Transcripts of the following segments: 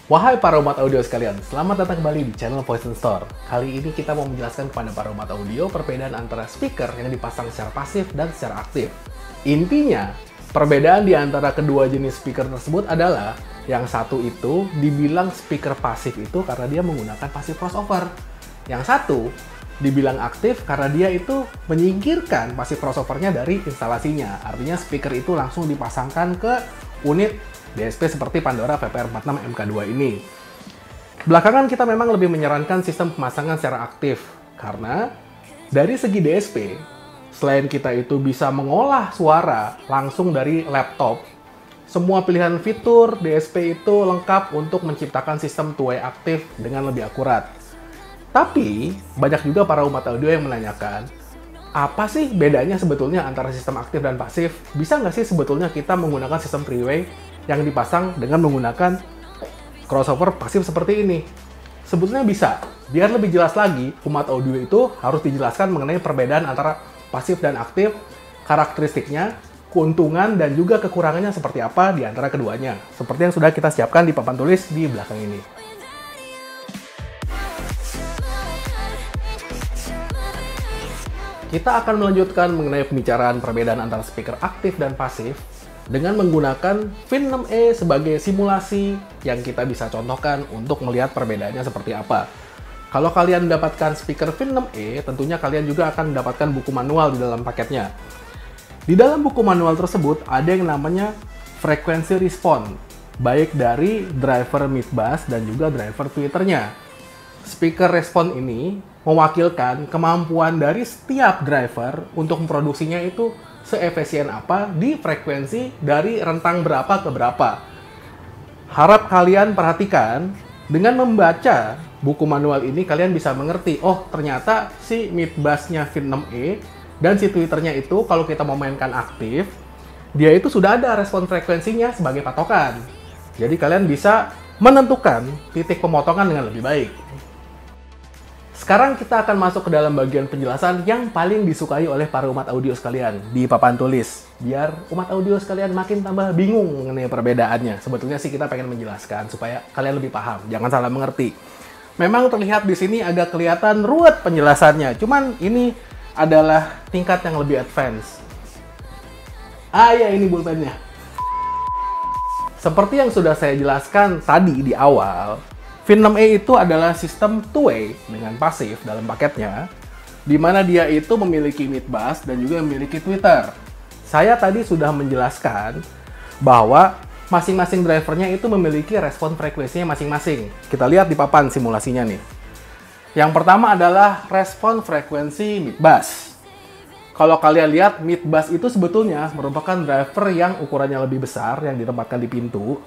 Wahai para umat audio sekalian, selamat datang kembali di channel Voice and Store. Kali ini kita mau menjelaskan kepada para umat audio perbedaan antara speaker yang dipasang secara pasif dan secara aktif. Intinya, perbedaan di antara kedua jenis speaker tersebut adalah yang satu itu dibilang speaker pasif itu karena dia menggunakan passive crossover. Yang satu dibilang aktif karena dia itu menyingkirkan passive crossovernya dari instalasinya. Artinya speaker itu langsung dipasangkan ke unit DSP seperti Pandora VPR46 MK2 ini. Belakangan kita memang lebih menyarankan sistem pemasangan secara aktif karena dari segi DSP, selain kita itu bisa mengolah suara langsung dari laptop, semua pilihan fitur DSP itu lengkap untuk menciptakan sistem two-way aktif dengan lebih akurat. Tapi, banyak juga para umat audio yang menanyakan, apa sih bedanya sebetulnya antara sistem aktif dan pasif? Bisa nggak sih sebetulnya kita menggunakan sistem three-way yang dipasang dengan menggunakan crossover pasif seperti ini? Sebetulnya bisa. Biar lebih jelas lagi, umat audio itu harus dijelaskan mengenai perbedaan antara pasif dan aktif, karakteristiknya, keuntungan, dan juga kekurangannya seperti apa di antara keduanya. Seperti yang sudah kita siapkan di papan tulis di belakang ini. Kita akan melanjutkan mengenai pembicaraan perbedaan antara speaker aktif dan pasif dengan menggunakan Fin6e sebagai simulasi yang kita bisa contohkan untuk melihat perbedaannya seperti apa. Kalau kalian mendapatkan speaker Fin6e, tentunya kalian juga akan mendapatkan buku manual di dalam paketnya. Di dalam buku manual tersebut ada yang namanya frekuensi respon, baik dari driver mid-bass dan juga driver tweeternya. Speaker respon ini mewakilkan kemampuan dari setiap driver untuk memproduksinya itu seefisien apa di frekuensi dari rentang berapa ke berapa. Harap kalian perhatikan, dengan membaca buku manual ini kalian bisa mengerti, oh ternyata si mid-bass-nya Fin6e dan si tweeternya itu kalau kita mau mainkan aktif, dia itu sudah ada respon frekuensinya sebagai patokan. Jadi kalian bisa menentukan titik pemotongan dengan lebih baik. Sekarang kita akan masuk ke dalam bagian penjelasan yang paling disukai oleh para umat audio sekalian di papan tulis. Biar umat audio sekalian makin tambah bingung mengenai perbedaannya. Sebetulnya sih kita pengen menjelaskan supaya kalian lebih paham, jangan salah mengerti. Memang terlihat di sini agak kelihatan ruwet penjelasannya, cuman ini adalah tingkat yang lebih advance. Ya ini pulpennya. Seperti yang sudah saya jelaskan tadi di awal, Fin6e itu adalah sistem two-way dengan pasif dalam paketnya, di mana dia itu memiliki mid-bass dan juga memiliki tweeter. Saya tadi sudah menjelaskan bahwa masing-masing drivernya itu memiliki respon frekuensinya masing-masing. Kita lihat di papan simulasinya nih. Yang pertama adalah respon frekuensi mid-bass. Kalau kalian lihat, mid-bass itu sebetulnya merupakan driver yang ukurannya lebih besar yang ditempatkan di pintu.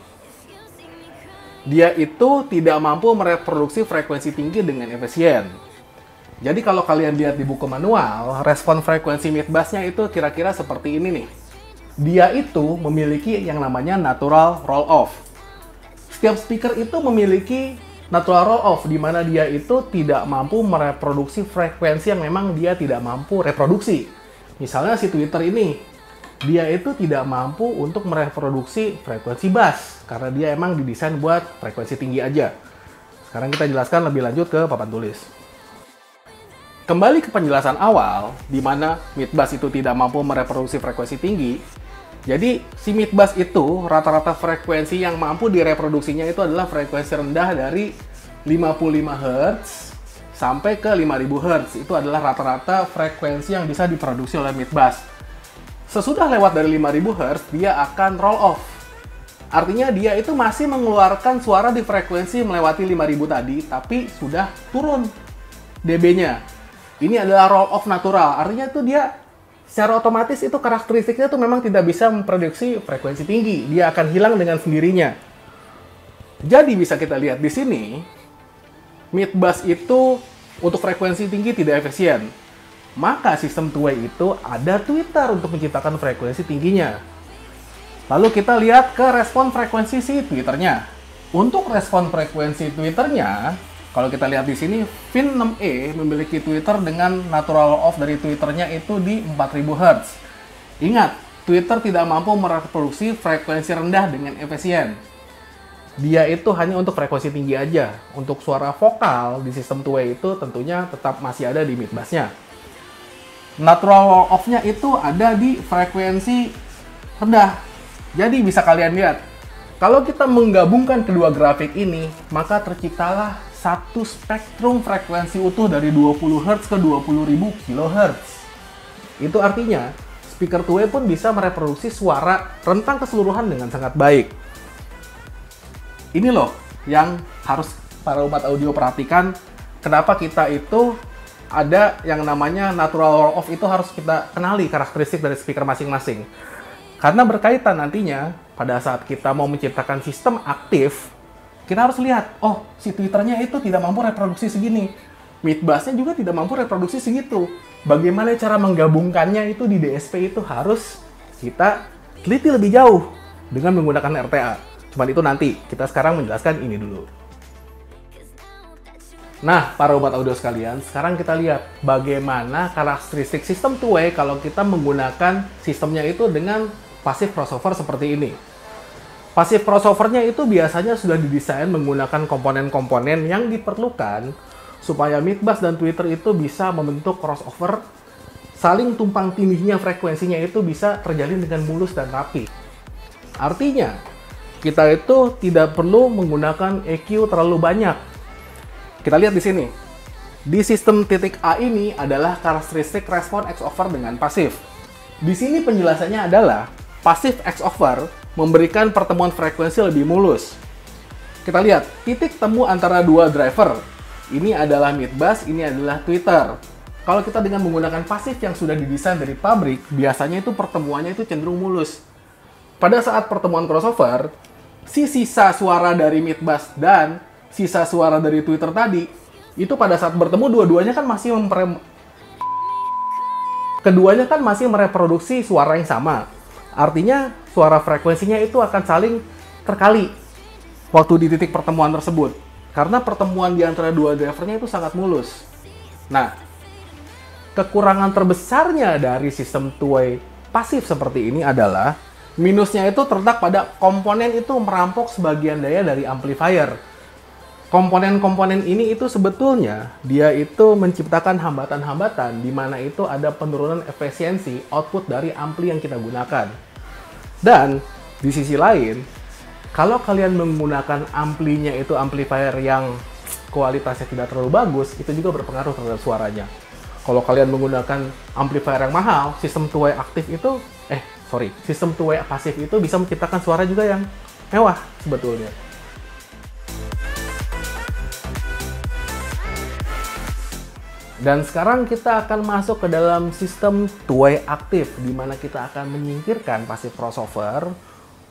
Dia itu tidak mampu mereproduksi frekuensi tinggi dengan efisien. Jadi kalau kalian lihat di buku manual, respon frekuensi mid-bass-nya itu kira-kira seperti ini nih. Dia itu memiliki yang namanya natural roll-off. Setiap speaker itu memiliki natural roll-off, di mana dia itu tidak mampu mereproduksi frekuensi yang memang dia tidak mampu reproduksi. Misalnya si tweeter ini, dia itu tidak mampu untuk mereproduksi frekuensi bass karena dia emang didesain buat frekuensi tinggi aja. Sekarang kita jelaskan lebih lanjut ke papan tulis. Kembali ke penjelasan awal, di mana mid-bass itu tidak mampu mereproduksi frekuensi tinggi. Jadi si mid-bass itu rata-rata frekuensi yang mampu direproduksinya itu adalah frekuensi rendah dari 55 Hz sampai ke 5000 Hz. Itu adalah rata-rata frekuensi yang bisa diproduksi oleh mid-bass. Sesudah lewat dari 5000 Hz, dia akan roll off. Artinya dia itu masih mengeluarkan suara di frekuensi melewati 5000 tadi, tapi sudah turun dB-nya. Ini adalah roll off natural. Artinya itu dia secara otomatis itu karakteristiknya itu memang tidak bisa memproduksi frekuensi tinggi. Dia akan hilang dengan sendirinya. Jadi bisa kita lihat di sini, mid-bass itu untuk frekuensi tinggi tidak efisien. Maka sistem two-way itu ada tweeter untuk menciptakan frekuensi tingginya. Lalu kita lihat ke respon frekuensi si tweeternya. Untuk respon frekuensi tweeternya, kalau kita lihat di sini, Fin6e memiliki tweeter dengan natural off dari tweeternya itu di 4000 Hz. Ingat, Twitter tidak mampu mereproduksi frekuensi rendah dengan efisien. dia itu hanya untuk frekuensi tinggi aja. Untuk suara vokal di sistem two-way itu tentunya tetap masih ada di mid bass-nya. Natural roll off-nya itu ada di frekuensi rendah. Jadi bisa kalian lihat, kalau kita menggabungkan kedua grafik ini, maka terciptalah satu spektrum frekuensi utuh dari 20 Hz ke 20.000 kHz. Itu artinya, speaker two-way pun bisa mereproduksi suara rentang keseluruhan dengan sangat baik. Ini loh yang harus para umat audio perhatikan, kenapa kita itu ada yang namanya natural roll off, itu harus kita kenali karakteristik dari speaker masing-masing. Karena berkaitan nantinya pada saat kita mau menciptakan sistem aktif, kita harus lihat, oh si tweeternya itu tidak mampu reproduksi segini, mid bass-nya juga tidak mampu reproduksi segitu. Bagaimana cara menggabungkannya itu di DSP itu harus kita teliti lebih jauh dengan menggunakan RTA. Cuman itu nanti, kita sekarang menjelaskan ini dulu. Nah, para umat audio sekalian, sekarang kita lihat bagaimana karakteristik sistem two-way kalau kita menggunakan sistemnya itu dengan passive crossover seperti ini. Passive crossover-nya itu biasanya sudah didesain menggunakan komponen-komponen yang diperlukan supaya mid bass dan tweeter itu bisa membentuk crossover, saling tumpang tindihnya frekuensinya itu bisa terjalin dengan mulus dan rapi. Artinya, kita itu tidak perlu menggunakan EQ terlalu banyak. Kita lihat di sini. Di sistem titik A ini adalah karakteristik respon X-over dengan pasif. Di sini penjelasannya adalah pasif X-over memberikan pertemuan frekuensi lebih mulus. Kita lihat titik temu antara dua driver. Ini adalah mid bass, ini adalah tweeter. Kalau kita dengan menggunakan pasif yang sudah didesain dari pabrik, biasanya itu pertemuannya itu cenderung mulus. Pada saat pertemuan crossover, si sisa suara dari mid bass dan sisa suara dari tweeter tadi, itu pada saat bertemu dua-duanya kan keduanya kan masih mereproduksi suara yang sama. Artinya suara frekuensinya itu akan saling terkali waktu di titik pertemuan tersebut. Karena pertemuan di antara dua drivernya itu sangat mulus. Nah, kekurangan terbesarnya dari sistem two-way pasif seperti ini adalah minusnya itu terletak pada komponen itu merampok sebagian daya dari amplifier. Komponen-komponen ini itu sebetulnya dia itu menciptakan hambatan-hambatan di mana itu ada penurunan efisiensi output dari ampli yang kita gunakan. Dan di sisi lain, kalau kalian menggunakan amplinya itu amplifier yang kualitasnya tidak terlalu bagus, itu juga berpengaruh terhadap suaranya. Kalau kalian menggunakan amplifier yang mahal, sistem two-way aktif itu sistem two-way pasif itu bisa menciptakan suara juga yang mewah sebetulnya. Dan sekarang kita akan masuk ke dalam sistem two-way aktif, di mana kita akan menyingkirkan passive crossover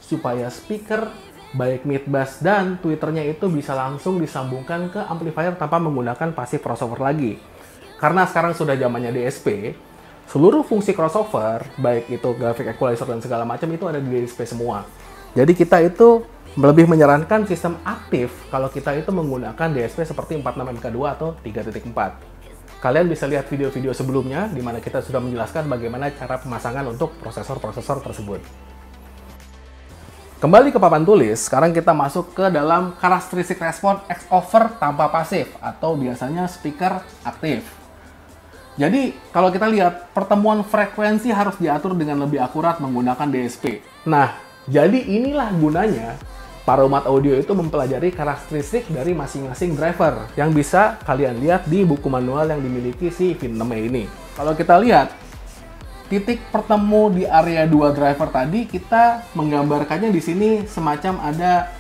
supaya speaker baik mid bass dan tweeternya itu bisa langsung disambungkan ke amplifier tanpa menggunakan passive crossover lagi. Karena sekarang sudah zamannya DSP, seluruh fungsi crossover, baik itu graphic equalizer dan segala macam itu ada di DSP semua. Jadi kita itu lebih menyarankan sistem aktif kalau kita itu menggunakan DSP seperti 46MK2 atau 3.4. Kalian bisa lihat video-video sebelumnya di mana kita sudah menjelaskan bagaimana cara pemasangan untuk prosesor-prosesor tersebut. Kembali ke papan tulis, sekarang kita masuk ke dalam karakteristik respon X-over tanpa pasif atau biasanya speaker aktif. Jadi, kalau kita lihat, pertemuan frekuensi harus diatur dengan lebih akurat menggunakan DSP. Nah, jadi inilah gunanya para umat audio itu mempelajari karakteristik dari masing-masing driver yang bisa kalian lihat di buku manual yang dimiliki si Vin6e ini. Kalau kita lihat, titik pertemu di area dua driver tadi, kita menggambarkannya di sini semacam ada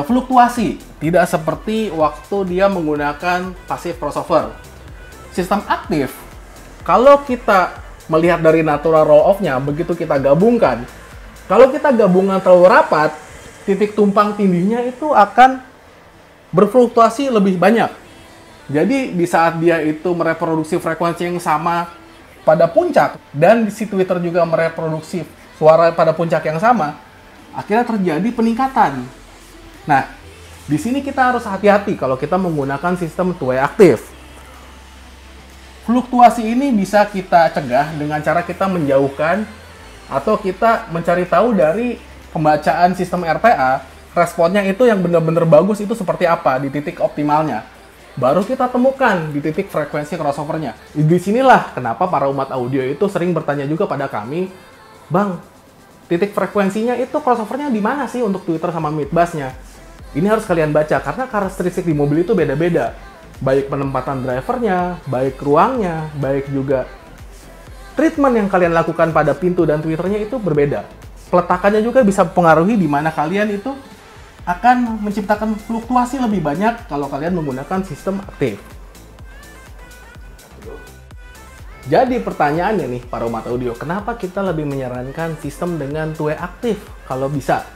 fluktuasi. Tidak seperti waktu dia menggunakan passive crossover. Sistem aktif, kalau kita melihat dari natural roll off-nya, begitu kita gabungkan, kalau kita gabungan terlalu rapat, titik tumpang tindihnya itu akan berfluktuasi lebih banyak. Jadi di saat dia itu mereproduksi frekuensi yang sama pada puncak, dan si tweeter juga mereproduksi suara pada puncak yang sama, akhirnya terjadi peningkatan. Nah, di sini kita harus hati-hati kalau kita menggunakan sistem two-way aktif. Fluktuasi ini bisa kita cegah dengan cara kita menjauhkan atau kita mencari tahu dari pembacaan sistem RTA responnya itu yang benar-benar bagus itu seperti apa di titik optimalnya. Baru kita temukan di titik frekuensi crossovernya. Di sinilah kenapa para umat audio itu sering bertanya juga pada kami, Bang, titik frekuensinya itu crossovernya di mana sih untuk tweeter sama midbass-nya? Ini harus kalian baca, karena karakteristik di mobil itu beda-beda. Baik penempatan drivernya, baik ruangnya, baik juga treatment yang kalian lakukan pada pintu dan tweeternya itu berbeda. Peletakannya juga bisa mempengaruhi di mana kalian itu akan menciptakan fluktuasi lebih banyak kalau kalian menggunakan sistem aktif. Jadi pertanyaannya nih, para umat audio, kenapa kita lebih menyarankan sistem dengan two-way aktif kalau bisa?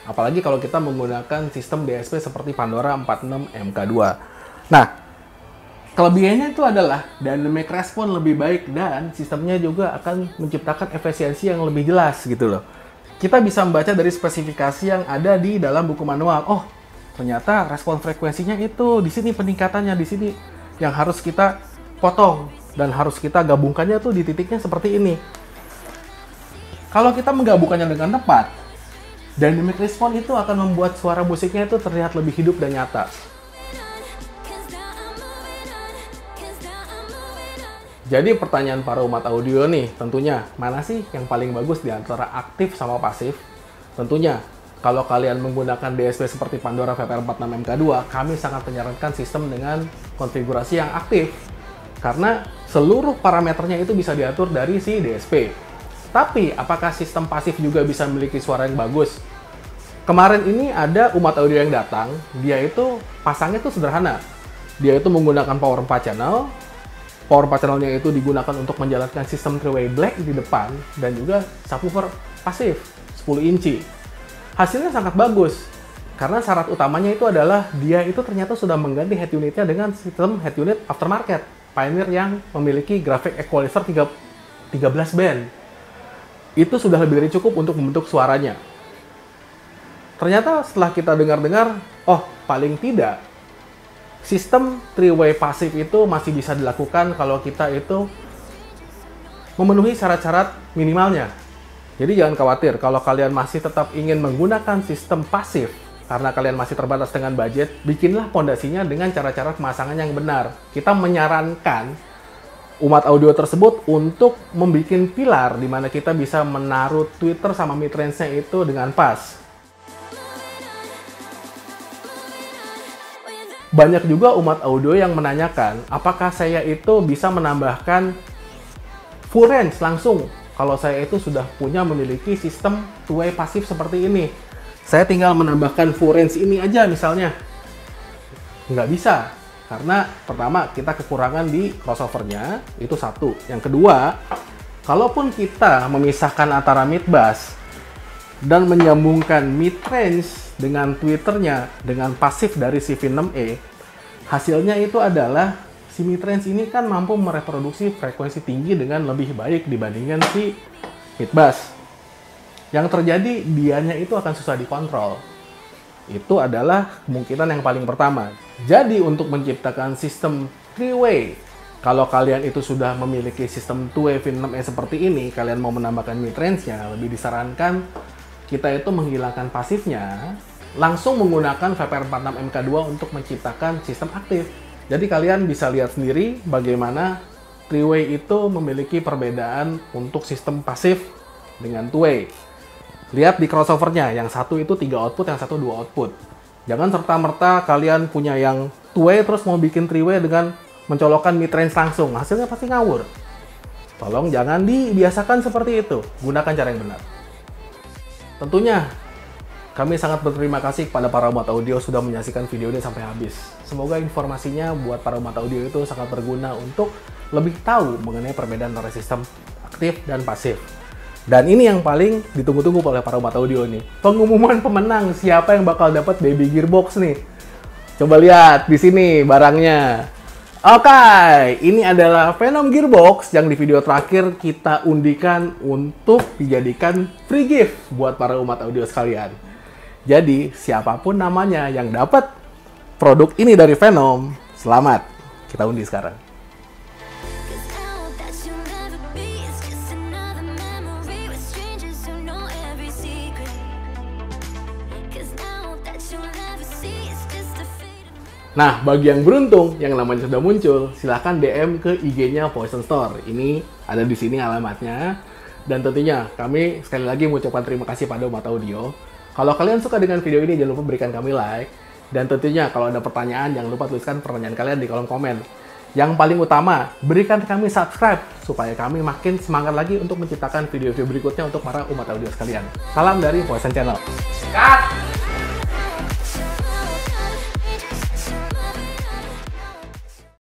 Apalagi kalau kita menggunakan sistem DSP seperti Pandora 46 MK2. Nah, kelebihannya itu adalah dynamic response lebih baik dan sistemnya juga akan menciptakan efisiensi yang lebih jelas gitu loh. Kita bisa membaca dari spesifikasi yang ada di dalam buku manual. Oh, ternyata respon frekuensinya itu di sini peningkatannya, di sini yang harus kita potong dan harus kita gabungkannya tuh di titiknya seperti ini. Kalau kita menggabungkannya dengan tepat, dynamic response itu akan membuat suara musiknya itu terlihat lebih hidup dan nyata. Jadi pertanyaan para umat audio nih, tentunya mana sih yang paling bagus di antara aktif sama pasif? Tentunya, kalau kalian menggunakan DSP seperti Pandora VPR46 MK2, kami sangat menyarankan sistem dengan konfigurasi yang aktif. Karena seluruh parameternya itu bisa diatur dari si DSP. Tapi, apakah sistem pasif juga bisa memiliki suara yang bagus? Kemarin ini ada umat audio yang datang, dia itu pasangnya itu sederhana. Dia itu menggunakan power 4 channel, power 4 channelnya itu digunakan untuk menjalankan sistem three-way black di depan dan juga subwoofer pasif 10 inci. Hasilnya sangat bagus karena syarat utamanya itu adalah dia itu ternyata sudah mengganti head unitnya dengan sistem head unit aftermarket Pioneer yang memiliki graphic equalizer 13 band. Itu sudah lebih dari cukup untuk membentuk suaranya. Ternyata setelah kita dengar-dengar, oh paling tidak sistem three-way pasif itu masih bisa dilakukan kalau kita itu memenuhi syarat-syarat minimalnya. Jadi jangan khawatir kalau kalian masih tetap ingin menggunakan sistem pasif karena kalian masih terbatas dengan budget, bikinlah pondasinya dengan cara-cara pemasangan yang benar. Kita menyarankan umat audio tersebut untuk membuat pilar di mana kita bisa menaruh tweeter sama midrange-nya itu dengan pas. Banyak juga umat audio yang menanyakan, apakah saya itu bisa menambahkan full range langsung kalau saya itu sudah memiliki sistem two-way pasif seperti ini. Saya tinggal menambahkan full range ini aja misalnya. Nggak bisa, karena pertama kita kekurangan di crossovernya, itu satu. Yang kedua, kalaupun kita memisahkan antara mid bass dan menyambungkan mid range dengan tweeternya dengan pasif dari si V6E, hasilnya itu adalah si mid range ini kan mampu mereproduksi frekuensi tinggi dengan lebih baik dibandingkan si mid bass. Yang terjadi dianya itu akan susah dikontrol. Itu adalah kemungkinan yang paling pertama. Jadi untuk menciptakan sistem three-way, kalau kalian itu sudah memiliki sistem two-way V6E seperti ini, kalian mau menambahkan mid range-nya, lebih disarankan kita itu menghilangkan pasifnya, langsung menggunakan VPR46 MK2 untuk menciptakan sistem aktif. Jadi kalian bisa lihat sendiri bagaimana three-way itu memiliki perbedaan untuk sistem pasif dengan two-way. Lihat di crossovernya, yang satu itu 3 output, yang satu 2 output. Jangan serta-merta kalian punya yang two-way terus mau bikin three-way dengan mencolokkan mid-range langsung. Hasilnya pasti ngawur. Tolong jangan dibiasakan seperti itu. Gunakan cara yang benar. Tentunya, kami sangat berterima kasih kepada para umat audio sudah menyaksikan video ini sampai habis. Semoga informasinya buat para umat audio itu sangat berguna untuk lebih tahu mengenai perbedaan antara sistem aktif dan pasif. Dan ini yang paling ditunggu-tunggu oleh para umat audio nih. Pengumuman pemenang, siapa yang bakal dapat baby gearbox nih. Coba lihat di sini barangnya. Oke, ini adalah Venom Gearbox yang di video terakhir kita undikan untuk dijadikan free gift buat para umat audio sekalian. Jadi, siapapun namanya yang dapat produk ini dari Venom, selamat. Kita undi sekarang. Nah, bagi yang beruntung, yang namanya sudah muncul, silahkan DM ke IG-nya Poison Store. Ini ada di sini alamatnya. Dan tentunya kami sekali lagi mengucapkan terima kasih pada Umat Audio. Kalau kalian suka dengan video ini, jangan lupa berikan kami like. Dan tentunya kalau ada pertanyaan, jangan lupa tuliskan pertanyaan kalian di kolom komen. Yang paling utama, berikan kami subscribe supaya kami makin semangat lagi untuk menciptakan video-video berikutnya untuk para Umat Audio sekalian. Salam dari Poison Channel. Cut!